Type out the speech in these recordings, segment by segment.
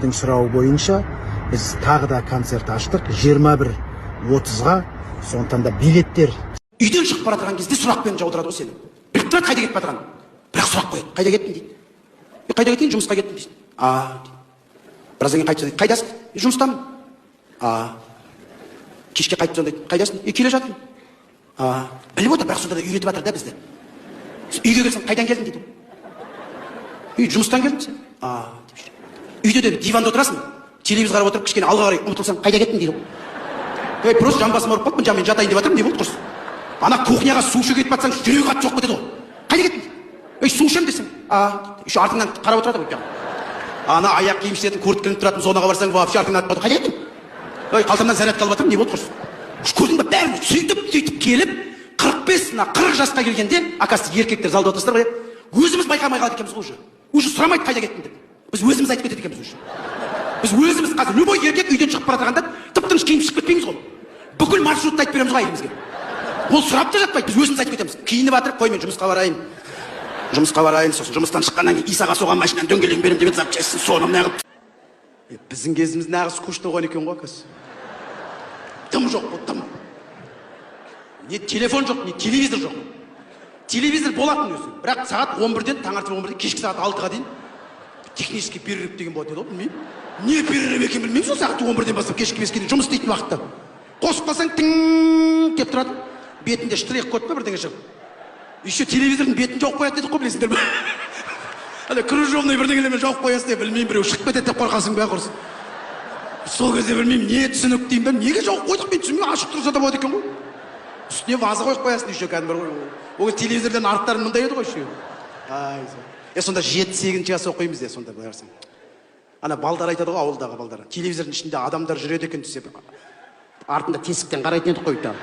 көрермендердің сұрауы бойынша біз тағы да концерт аштық 21:30-ға. Сондықтан да билеттер. Үйден шығып бара жатқан кезде сұрақпен жаудырады ғой сені. Біліп тұрады қайда кетіп жатқанын. Бірақ сұрақ қояды. Қайда кеттің дейді. Қайда кеттің? Жұмысқа кеттім дейді. Біраздан кейін қайтып дейді. Қайдасың? Жұмыстамын. Кешке қайтып сонда дейді. Қайдасың? Келе жатырмын. Біліп отыр, бірақ сонда да үйретіп жатыр да бізді. Үйге келсең қайдан келдің дейді. Жұмыстан келдім сен. Үйде де диванда отырасың. Телевизор қарап отырып кішкене алға қарай ұмтылсаң қайда кеттің дейді. Просто жамбасым ауырып қалды, мен жатайын деп жатырмын, не болды құрсын. Ана кухняға су ішуге кетіп жатсаң, жүрегі қатты жоқ кетеді ғой. Қайда кеттің? Су ішемін десең. Еще артыңнан қарап отырады ғой. Ана аяқ киім ішетін, куртка ілініп тұратын зонаға барсаң, вообще артыңнан атып қалды. Қайда кеттің? Қалтамнан зарядка алып жатырмын, не болды құрсын. Көрдің ба, бәрін сөйтіп келіп 45-40 жасқа келгенде, оказывается, еркектер залда отырсыздар ғой, өзіміз байқамай қалады екенбіз ғой уже. Уже сұрамайды қайда кеттің деп. Біз өзіміз айтып кетеді екенбіз уже. Біз өзіміз қазір любой еркек үйден шығып бара жатқанда тып-тыныш киініп шығып кетпейміз ғой. Бүкіл маршрутты айтып береміз ғой әйелімізге. Ол сұрап та жатпайды, біз өзіміз айтып кетеміз. Киініп жатыр, қой мен жұмысқа барайын, сосын жұмыстан шыққаннан кейін Исаға соған машинаны дөңгелегін беремін деп запчастьсын соны неғып. Біздің кезіміз нағыз скучно болған екен ғой, қазір. Тым жоқ қой, тым. Не телефон жоқ, не телевизор жоқ. Телевизор болатын өзі. Бірақ сағат 11-ден, таңертең 11-ден, кешкі сағат 6-ға дейін технический перерыв деген болады еді ғой, білмеймін. Не перерыв екен білмеймін, сол сағат 11-ден бастап кешкі 5-ге дейін жұмыс істейтін уақытта. Қосып қалсаң тың деп тұрады. Бетінде штрих код па бірдеңе шығып. Еще телевизордың бетін жауып қояды дедік қой, білесіңдер ме? Ана кружевный бірдеңелермен жауып қоясың деп білмеймін, біреу шығып кетеді деп қорқасың ба құрсын. Сол кезде білмеймін, не түсінік деймін бе, неге жауып қойдық мен түсінбеймін, ашық тұрса да болады екен ғой. Үстіне ваза қойып қоясың еще кәдімгі ғой. Ол телевизордан арттарын мындай еді ғой еще. Сонда 7-8 жас оқимыз де сонда былай қарасаң. Ана балдар айтады ғой, ауылдағы балдар. Телевизордың ішінде адамдар жүреді екен десе, артында тесіктен қарайтын едік қой тағы.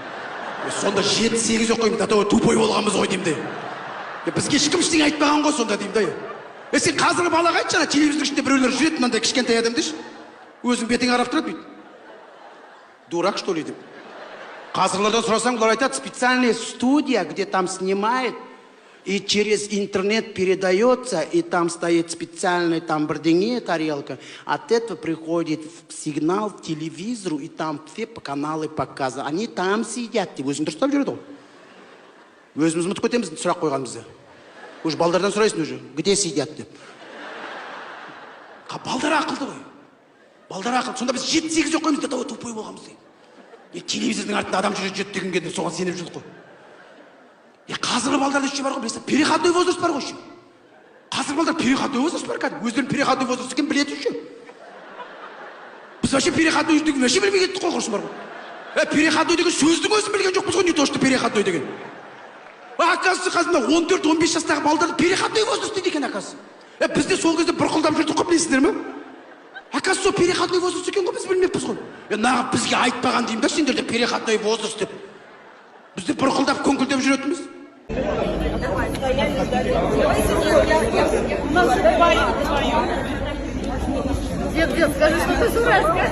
Сонда 7-8 оқимыз, да тупой болғанбыз ғой деймін де. Бізге ешкім ештеңе айтпаған ғой сонда деймін де. Сен қазіргі балаға айтшы, ана телевизордың ішінде біреулер жүреді, мынандай кішкентай адам деші. Өзің бетіңе қарап тұрады дейді. Дурак что ли деп. Қазірлерден сұрасаң, бұлар айтады, специальная студия, где там снимает, и через интернет передается, и там стоит специальная там бірдеңе тарелка. От этого приходит сигнал в телевизору, и там все каналы показывают. Они там сидят деп өзің дұрыстап жүреді ғой. Өзіміз ұмытып кетеміз сұрақ қойғанымызды. Уже балдардан сұрайсың уже, где сидят деп. Балдар ақылды ғой. Балдар ақылды. Сонда біз 7-8 оқимыз, да тупой болғанбыз дейді. Телевизордың артында адам жүреді деген кезде соған сеніп жүрдік қой. Қазіргі балдарда еще бар ғой, білесің, переходной возраст бар ғой еще. Қазіргі балдар переходной возраст бар кәдімгі. Өздерін переходной возраст екен біледі еще. Біз вообще переходной деген вообще білмей кеттік қой құрсын бар ғой. Переходной деген сөздің өзін білген жоқпыз ғой, не то что переходной деген. Оказывается, қазір 14-15 жастағы балдарды переходной возраст дейді екен, оказывается. Бізде сол кезде бұрқылдап жүрдік қой, білесіңдер ме? Оказывается, переходной возраст екен ғой, біз білмеппіз ғой. Нағып бізге айтпаған деймін да, сендерде переходной возраст деп. Бізде бұрқылдап көңкілдеп жүретінбіз. Дед, скажи, что ты с Уральска?